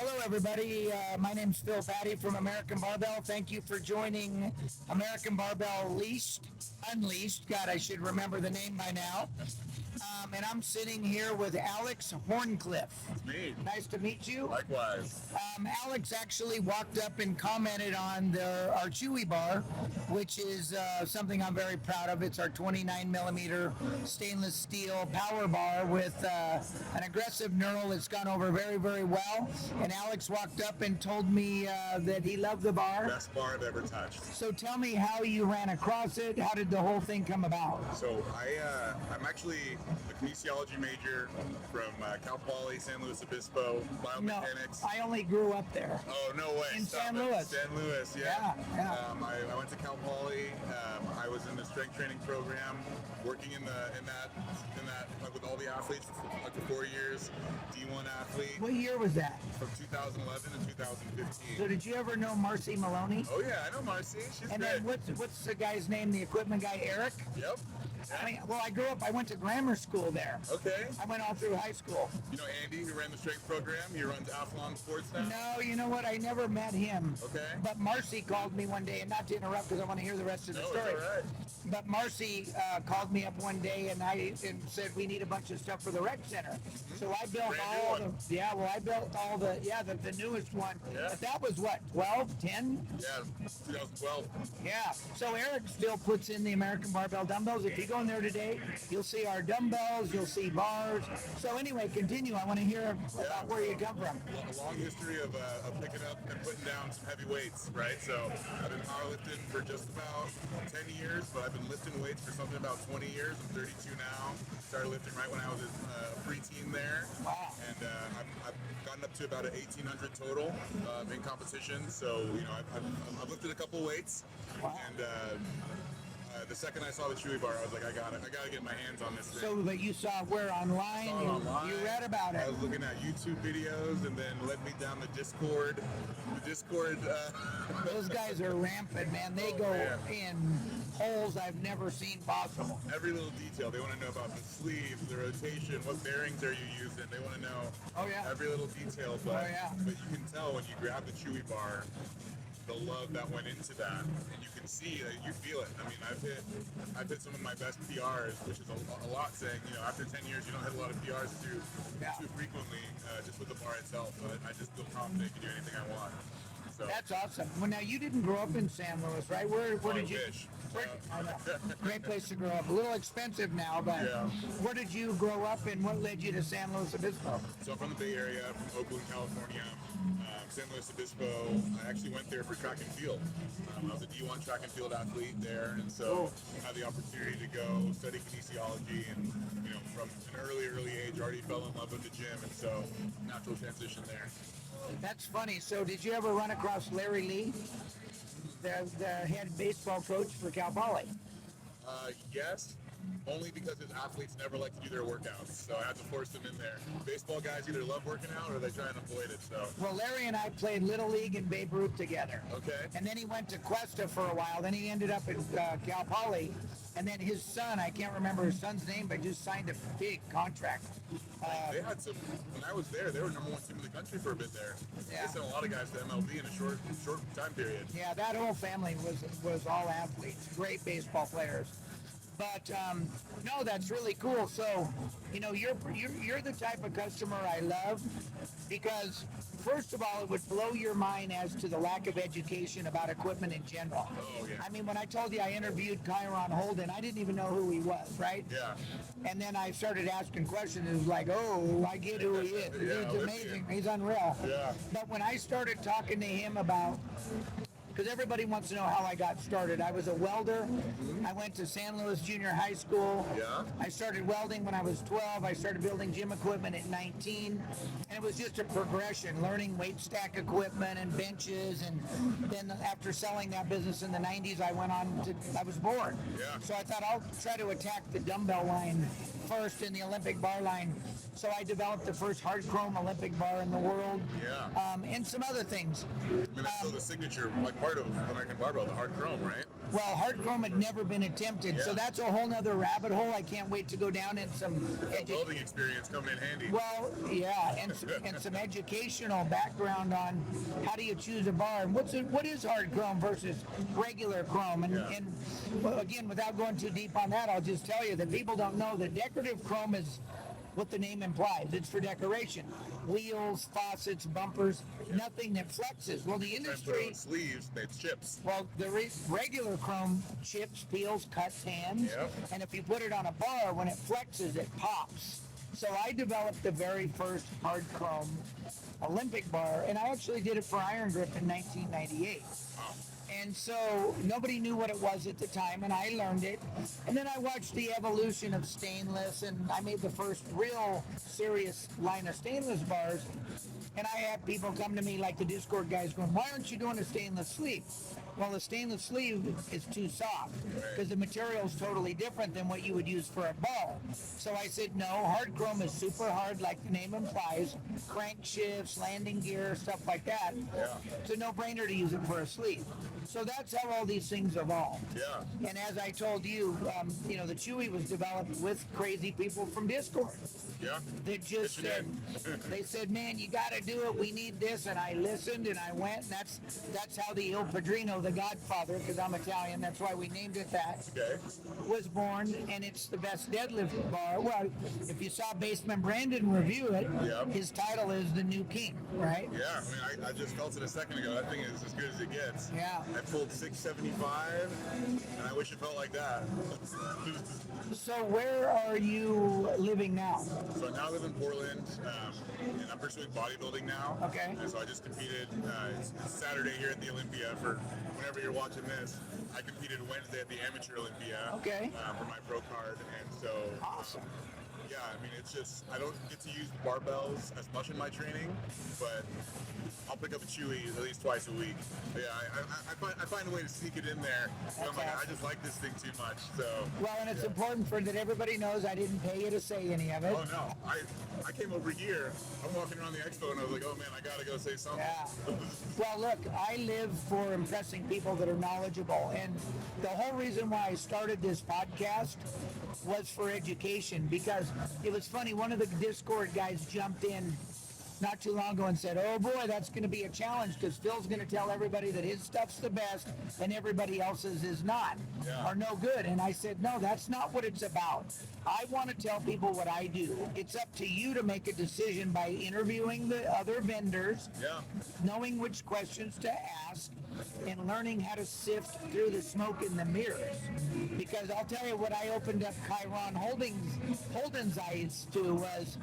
Hello, everybody. My name's Phil Patty from American Barbell. Thank you for joining American Barbell Unleashed. God, I should remember the name by now. And I'm sitting here with Alex Horncliff. It's me. Nice to meet you. Likewise. Alex actually walked up and commented on our Chewy Bar, which is something I'm very proud of. It's our 29 millimeter stainless steel power bar with an aggressive knurl. It's gone over very, very well. And Alex walked up and told me that he loved the bar. Best bar I've ever touched. So tell me how you ran across it. How did the whole thing come about? So I'm actually a kinesiology major from Cal Poly, San Luis Obispo, biomechanics. No, I only grew up there. Oh, no way. In San Luis. San Luis, yeah. Yeah. I went to Cal Poly. I was in the strength training program, working in that like with all the athletes for like 4 years. D1 athlete. What year was that? From 2011 to 2015. So did you ever know Marcy Maloney? Oh yeah, I know Marcy. She's and great. then what's the guy's name? The equipment guy, Eric? Yep. I went to grammar school there. Okay. I went all through high school. You know Andy, who ran the strength program? He runs Athlon Sports now? No, you know what? I never met him. Okay. But Marcy called me one day, and not to interrupt because I want to hear the rest of the story. It's all right. But Marcy called me up one day and said we need a bunch of stuff for the rec center. Mm-hmm. So I built the newest one. Yeah. But that was what, 12, 10? Yeah, 2012. Yeah. So Eric still puts in the American Barbell dumbbells. If you go in there today, you'll see our dumbbells, you'll see bars. So anyway, continue. I want to hear about where you come from. A long history of picking up and putting down some heavy weights, right? So I've been powerlifting for just about 10 years, but I've been lifting weights for something about 20 years. I'm 32 now. Started lifting right when I was a preteen there. Wow. And I've gotten up to about an 1,800 total in competition. So, you know, I've lifted a couple weights. Wow. And the second I saw the Chewy Bar, I was like, I gotta get my hands on this thing. So that you saw where online? You read about it. I was looking at YouTube videos, and then led me down the Discord. Those guys are rampant, man. They go in holes I've never seen possible. Every little detail. They want to know about the sleeves, the rotation, what bearings are you using. They want to know every little detail. But you can tell when you grab the Chewy Bar, the love that went into that, and you can see that you feel it. I mean, I've hit some of my best PRs, which is a lot, saying, you know, after 10 years you don't hit a lot of PRs too frequently, just with the bar itself. But I just feel confident to do anything I want. So that's awesome. Well, now you didn't grow up in San Luis, right? Where did you? Wish. I know. Great place to grow up. A little expensive now, but where did you grow up, and what led you to San Luis Obispo? So I'm from the Bay Area, from Oakland, California. San Luis Obispo. I actually went there for track and field. I was a D1 track and field athlete there, and so I had the opportunity to go study kinesiology, and you know, from an early age, already fell in love with the gym, and so natural transition there. That's funny. So did you ever run across Larry Lee, the head baseball coach for Cal Poly? Yes. Only because his athletes never like to do their workouts, so I had to force them in there. Baseball guys either love working out or they try and avoid it. So. Well, Larry and I played Little League and Babe Ruth together. Okay. And then he went to Cuesta for a while. Then he ended up at Cal Poly. And then his son, I can't remember his son's name, but just signed a big contract. They had some, when I was there, they were #1 team in the country for a bit there. Yeah. They sent a lot of guys to MLB in a short time period. Yeah, that whole family was all athletes, great baseball players. But no, that's really cool. So, you know, you're the type of customer I love, because first of all, it would blow your mind as to the lack of education about equipment in general. Oh, yeah. I mean, when I told you I interviewed Kyron Holden, I didn't even know who he was, right? Yeah. And then I started asking questions. It was like, oh, I get who he is. He's amazing. He's unreal. Yeah. But when I started talking to him about, because everybody wants to know how I got started. I was a welder. Mm-hmm. I went to San Luis Junior High School. Yeah. I started welding when I was 12. I started building gym equipment at 19. And it was just a progression, learning weight stack equipment and benches. And then after selling that business in the 90s, I was bored. Yeah. So I thought I'll try to attack the dumbbell line first and the Olympic bar line So I developed the first hard chrome Olympic bar in the world. Yeah. And some other things. I mean, that's still the signature, like part of American Barbell, the hard chrome, right? Well, hard chrome had never been attempted, so that's a whole nother rabbit hole. I can't wait to go down in some building experience coming in handy. Well, yeah, and some educational background on how do you choose a bar and what is hard chrome versus regular chrome. And well, again, without going too deep on that, I'll just tell you that people don't know that decorative chrome is what the name implies. It's for decoration. Wheels, faucets, bumpers, nothing that flexes. Well, the industry... sleeves, it's chips. Well, the regular chrome chips, peels, cuts, hands. Yep. And if you put it on a bar, when it flexes, it pops. So I developed the very first hard chrome Olympic bar, and I actually did it for Iron Grip in 1998. Wow. And so nobody knew what it was at the time, and I learned it. And then I watched the evolution of stainless, and I made the first real serious line of stainless bars. And I had people come to me, like the Discord guys, going, why aren't you doing a stainless sleeve? Well, the stainless sleeve is too soft because the material is totally different than what you would use for a ball. So I said, no, hard chrome is super hard, like the name implies. Crank shifts, landing gear, stuff like that. Yeah. It's a no-brainer to use it for a sleeve. So that's how all these things evolved. Yeah. And as I told you, the Chewy was developed with crazy people from Discord. Yeah. That just said, they said, man, you got to do it. We need this. And I listened and I went. And that's how the Il Padrino, the Godfather, because I'm Italian, that's why we named it that, was born. And it's the best deadlift bar. Well, if you saw Baseman Brandon review it, his title is The New King, right? Yeah. I mean, I just felt it a second ago. That thing is as good as it gets. Yeah. I pulled 675, and I wish it felt like that. So where are you living now? So I now live in Portland, and I'm pursuing bodybuilding now. Okay. And so I just competed. It's Saturday here at the Olympia. For whenever you're watching this, I competed Wednesday at the Amateur Olympia. Okay. For my pro card, and so. Awesome. Yeah, I mean, it's just, I don't get to use the barbells as much in my training, but I'll pick up a Chewy at least twice a week. But yeah, I find a way to sneak it in there. I'm like, I just like this thing too much, so. Well, and it's important for that everybody knows I didn't pay you to say any of it. Oh, no. I came over here, I'm walking around the expo, and I was like, oh, man, I got to go say something. Yeah. Well, look, I live for impressing people that are knowledgeable, and the whole reason why I started this podcast was for education, because it was funny. One of the Discord guys jumped in not too long ago and said, oh boy, that's going to be a challenge because Phil's going to tell everybody that his stuff's the best and everybody else's is not, or no good. And I said, no, that's not what it's about. I want to tell people what I do. It's up to you to make a decision by interviewing the other vendors, knowing which questions to ask, and learning how to sift through the smoke and the mirrors. Because I'll tell you what I opened up Chiron Holden's eyes to was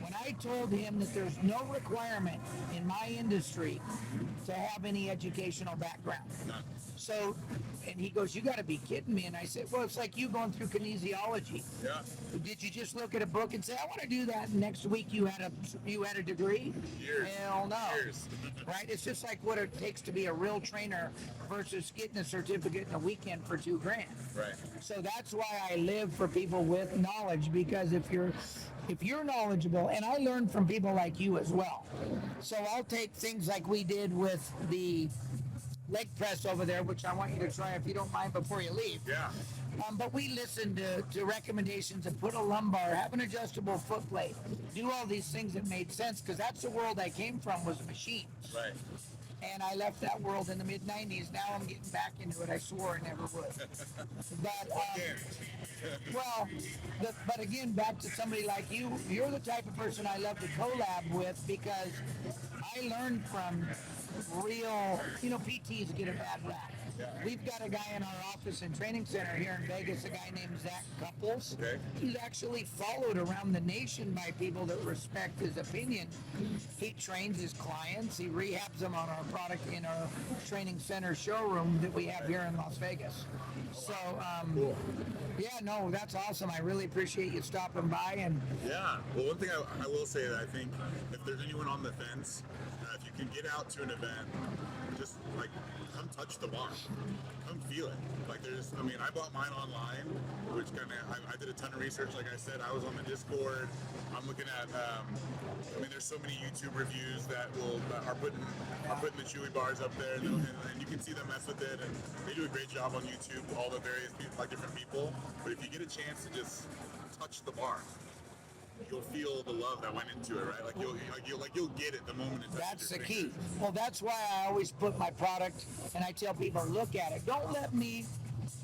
when I told him that there's no requirement in my industry to have any educational background. So, and he goes, you got to be kidding me. And I said, well, it's like you going through kinesiology. Yeah. Did you just look at a book and say, I want to do that, and next week you had a degree? Years. Hell no. Years. Right? It's just like what it takes to be a real trainer versus getting a certificate in a weekend for $2,000. Right. So that's why I live for people with knowledge, because if you're knowledgeable, and I learn from people like you as well. So I'll take things like we did with the leg press over there, which I want you to try if you don't mind before you leave. Yeah. But we listened to recommendations of put a lumbar, have an adjustable foot plate, do all these things that made sense, because that's the world I came from, was machines. Right. And I left that world in the mid-90s. Now I'm getting back into it. I swore I never would. But again, back to somebody like you, you're the type of person I love to collab with, because I learned from real, PTs get a bad rap. We've got a guy in our office and training center here in Vegas, a guy named Zach Couples. Okay. He's actually followed around the nation by people that respect his opinion. He trains his clients. He rehabs them on our product in our training center showroom that we have here in Las Vegas. So, Cool. Yeah, no, that's awesome. I really appreciate you stopping by. And yeah, well, one thing I will say that I think if there's anyone on the fence, if you can get out to an event, just like come touch the bar, come feel it. Like there's, I mean, I bought mine online, which kind of I did a ton of research. Like I said, I was on the Discord. I'm looking at, I mean, there's so many YouTube reviews that are putting the Chewy bars up there, and you can see them mess with it, and they do a great job on YouTube. All the various people, like different people. But if you get a chance to just touch the bar, you'll feel the love that went into it, right? Like you'll get it the moment it touches that's the your key. fingers. Well, that's why I always put my product, and I tell people, look at it. Don't let me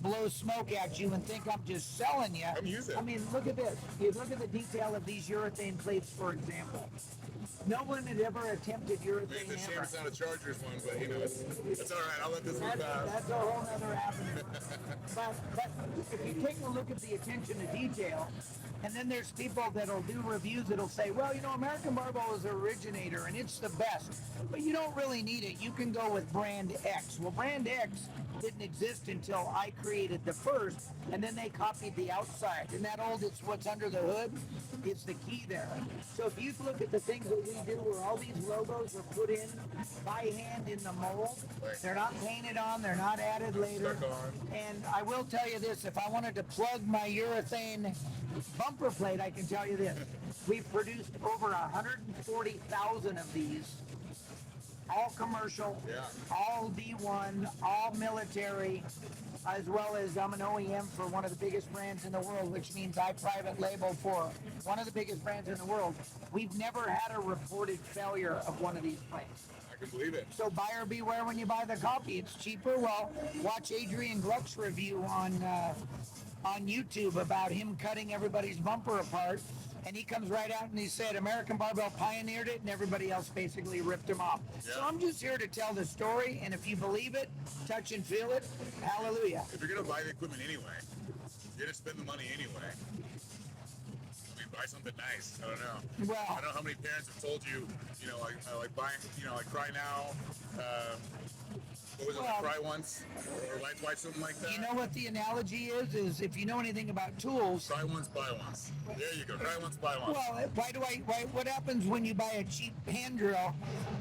blow smoke at you and think I'm just selling you. Come use it. I mean, look at this. You look at the detail of these urethane plates, for example. No one had ever attempted urethane. It's a shame ever. it's not a Chargers one, but you know, it's all right. I'll let this one pass. That's a whole other avenue. but if you take a look at the attention to detail, and then there's people that'll do reviews that'll say, well, you know, American Barbell is the originator and it's the best, but you don't really need it. You can go with brand X. Well, brand X didn't exist until I created the first, and then they copied the outside. And that old, it's what's under the hood, is the key there. So if you look at the things that we do where all these logos are put in by hand in the mold, they're not painted on, they're not added later. And I will tell you this, if I wanted to plug my urethane bumper plate, I can tell you this. We've produced over 140,000 of these, all commercial, all D1, all military, as well as I'm an OEM for one of the biggest brands in the world, which means I private label for one of the biggest brands in the world. We've never had a reported failure of one of these plates. I can believe it. So buyer beware when you buy the copy. It's cheaper. Well, watch Adrian Gluck's review on YouTube about him cutting everybody's bumper apart. And he comes right out and he said American Barbell pioneered it and everybody else basically ripped him off. Yeah. So I'm just here to tell the story, and if you believe it, touch and feel it, hallelujah. If you're going to buy the equipment anyway, you're going to spend the money anyway. I mean, buy something nice. I don't know. Well, I don't know how many parents have told you, you know, like buying, you know, like Cry Now, what was it, like Cry Once, or Light Twice, something like that? You know what the analogy is if you know anything about tools. Try once, buy once. There you go. Try once, buy once. Well, what happens when you buy a cheap hand drill?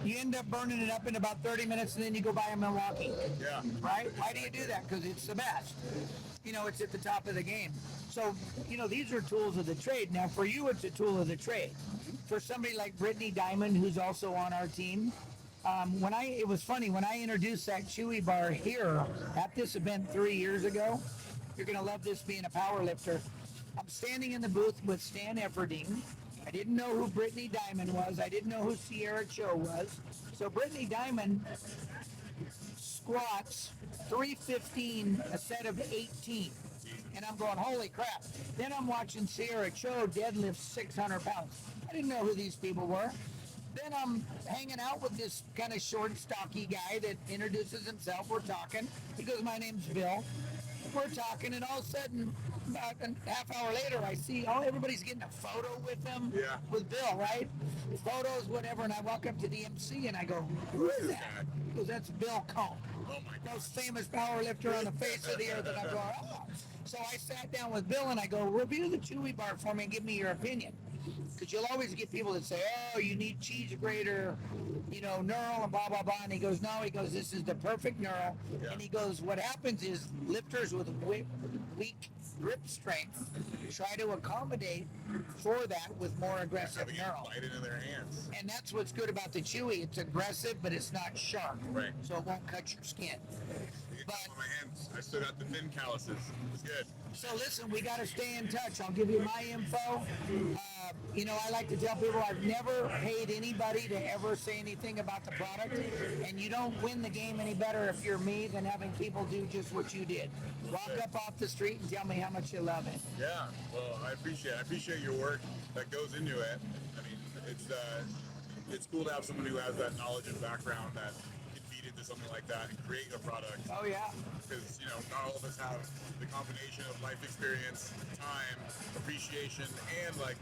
You end up burning it up in about 30 minutes, and then you go buy a Milwaukee. Yeah. Right? Why do you do that? Because it's the best. You know, it's at the top of the game. So, you know, these are tools of the trade. Now, for you, it's a tool of the trade. For somebody like Brittany Diamond, who's also on our team, it was funny, when I introduced that Chewy bar here at this event 3 years ago, you're going to love this being a power lifter. I'm standing in the booth with Stan Efferding. I didn't know who Brittany Diamond was. I didn't know who Sierra Cho was. So Brittany Diamond squats 315 a set of 18. And I'm going, holy crap. Then I'm watching Sierra Cho deadlift 600 pounds. I didn't know who these people were. Then I'm hanging out with this kind of short, stocky guy that introduces himself. We're talking. He goes, my name's Bill. We're talking, and all of a sudden, about a half hour later, I see, everybody's getting a photo with him, with Bill, right? Photos, whatever, and I walk up to the MC, and I go, who is that? He goes, that's Bill Cohn. Oh my Most famous power lifter on the face of the earth. And I go, oh. So I sat down with Bill, and I go, review the Chewy bar for me and give me your opinion. Because you'll always get people that say, oh, you need cheese grater, you know, knurl and blah, blah, blah. And he goes, no, this is the perfect knurl. Yeah. And he goes, what happens is lifters with weak grip strength try to accommodate for that with more aggressive knurl. Bite into their hands. And that's what's good about the Chewy. It's aggressive, but it's not sharp. Right. So it won't cut your skin. But my hands, I still got the thin calluses. It's good. So listen, we got to stay in touch. I'll give you my info. You know, I like to tell people I've never paid anybody to ever say anything about the product, and you don't win the game any better if you're me than having people do just what you did. Walk up off the street and tell me how much you love it. Yeah, well, I appreciate your work that goes into it. I mean, it's cool to have someone who has that knowledge and background that can feed into something like that and create a product. Oh yeah. Because, you know, not all of us have the combination of life experience, time, appreciation, and like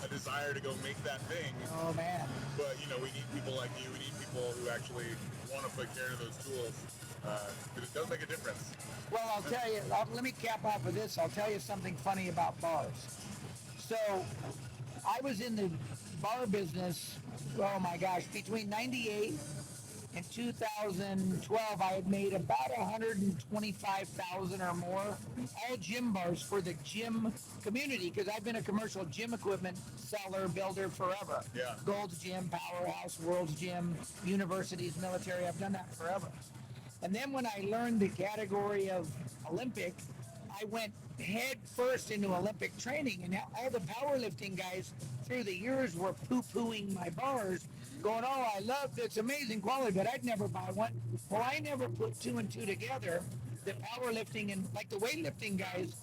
a desire to go make that thing. Oh man. But, you know, we need people like you. We need people who actually want to put care to those tools. But it does make a difference. Well, I'll tell you, let me cap off with this. I'll tell you something funny about bars. So, I was in the bar business, oh my gosh, between 98 and 2012, I had made about 125,000 or more, all gym bars for the gym community, because I've been a commercial gym equipment seller, builder forever. Yeah. Gold's Gym, Powerhouse, World's Gym, universities, military, I've done that forever. And then when I learned the category of Olympic, I went head first into Olympic training, and all the powerlifting guys through the years were poo-pooing my bars, going, oh, I love it's amazing quality, but I'd never buy one. Well, I never put two and two together. The powerlifting and like the weightlifting guys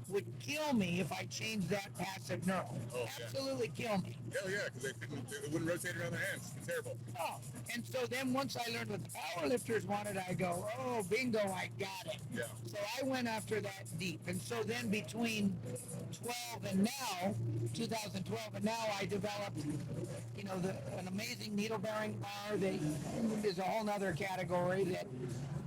would kill me if I changed that passive knurl. Oh, absolutely kill me. Hell yeah, because they wouldn't rotate around their hands. It's terrible. Oh, and so then once I learned what the powerlifters wanted, I go, oh, bingo, I got it. Yeah. So I went after that deep. And so then between 12 and now, 2012 and now, I developed, an amazing needle bearing bar that is a whole nother category that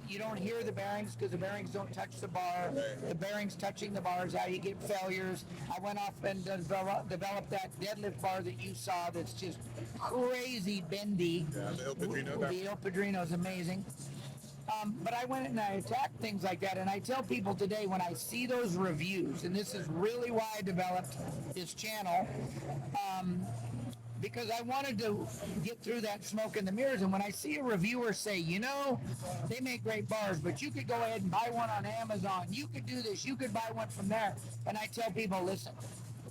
you don't hear the bearings because the bearings don't touch the bar. The bearings touching the bar is how you get failures. I went off and developed that deadlift bar that you saw that's just crazy bendy. Yeah, the Il Padrino. The Il Padrino is amazing. But I went and I attacked things like that, and I tell people today when I see those reviews, and this is really why I developed this channel, because I wanted to get through that smoke in the mirrors. And when I see a reviewer say, they make great bars, but you could go ahead and buy one on Amazon, you could do this, you could buy one from there. And I tell people, listen,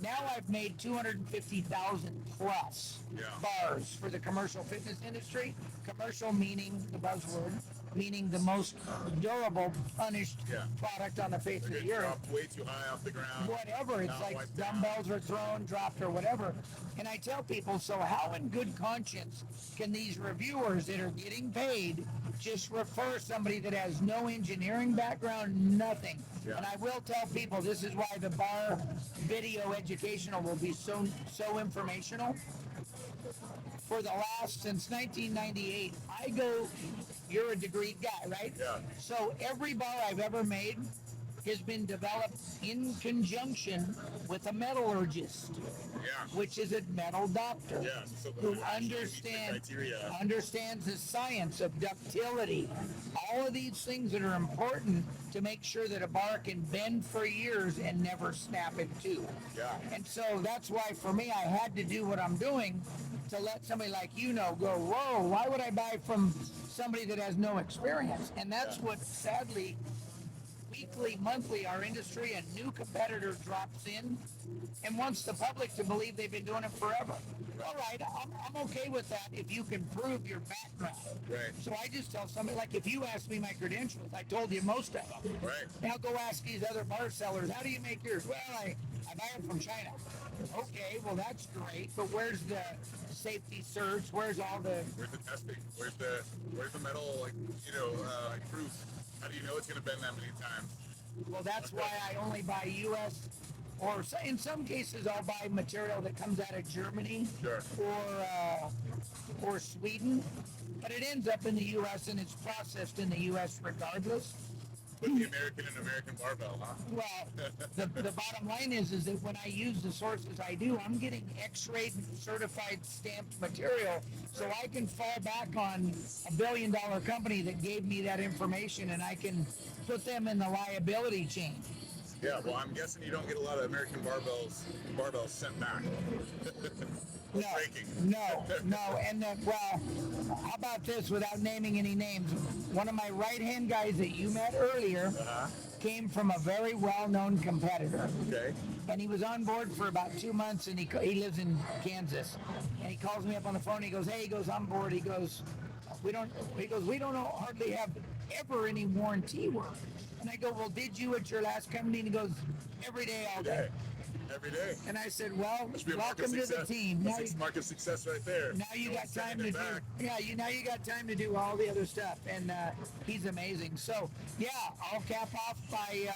now I've made 250,000 plus bars for the commercial fitness industry. Commercial meaning the buzzword, meaning the most durable, punished product on the face of the earth. Dropped way too high off the ground. Whatever, it's like dumbbells are thrown, dropped, or whatever. And I tell people, so how in good conscience can these reviewers that are getting paid just refer somebody that has no engineering background, nothing? Yeah. And I will tell people, this is why the bar video educational will be so informational. For the since 1998, you're a degreed guy, right? Yeah. So every bar I've ever made has been developed in conjunction with a metallurgist, which is a metal doctor, who understands the science of ductility, all of these things that are important to make sure that a bar can bend for years and never snap in two. Yeah. And so that's why for me, I had to do what I'm doing to let somebody like go, whoa, why would I buy from somebody that has no experience? And that's what, sadly, weekly, monthly, our industry, a new competitor drops in and wants the public to believe they've been doing it forever. All right, I'm okay with that if you can prove your background. Right. So I just tell somebody, like if you ask me my credentials, I told you most of them. Right. Now go ask these other bar sellers, how do you make yours? Well, I buy it from China. Okay, well that's great, but where's the safety search? Where's the testing? Where's the metal, proof? How do you know it's going to bend that many times? Well, that's why I only buy U.S. or in some cases I'll buy material that comes out of Germany or Sweden, but it ends up in the U.S. and it's processed in the U.S. regardless. But the American barbell, huh? Well, the bottom line is that when I use the sources I do, I'm getting X-rayed, certified, stamped material, so I can fall back on a billion-dollar company that gave me that information, and I can put them in the liability chain. Yeah, well, I'm guessing you don't get a lot of American barbells sent back. No, and how about this, without naming any names? One of my right-hand guys that you met earlier came from a very well-known competitor. Okay. And he was on board for about 2 months, and he lives in Kansas. And he calls me up on the phone. He goes, I'm bored. He goes, we don't hardly have ever any warranty work. And I go, well, did you at your last company? And he goes, every day, all day. every day. And I said, well, That should be a mark of welcome to the success. team. Now That's a mark of success right there. now you No got one's time sending to it do, back. now you got time to do all the other stuff, and he's amazing. So yeah, I'll cap off by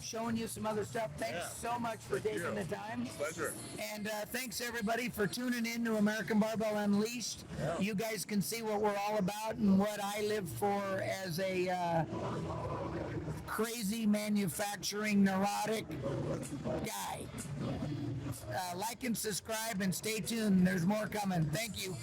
showing you some other stuff. Thanks so much for taking the time. Pleasure. And thanks everybody for tuning in to American Barbell Unleashed. Yeah. You guys can see what we're all about and what I live for as a crazy manufacturing neurotic guy. Like and subscribe and stay tuned. There's more coming. Thank you.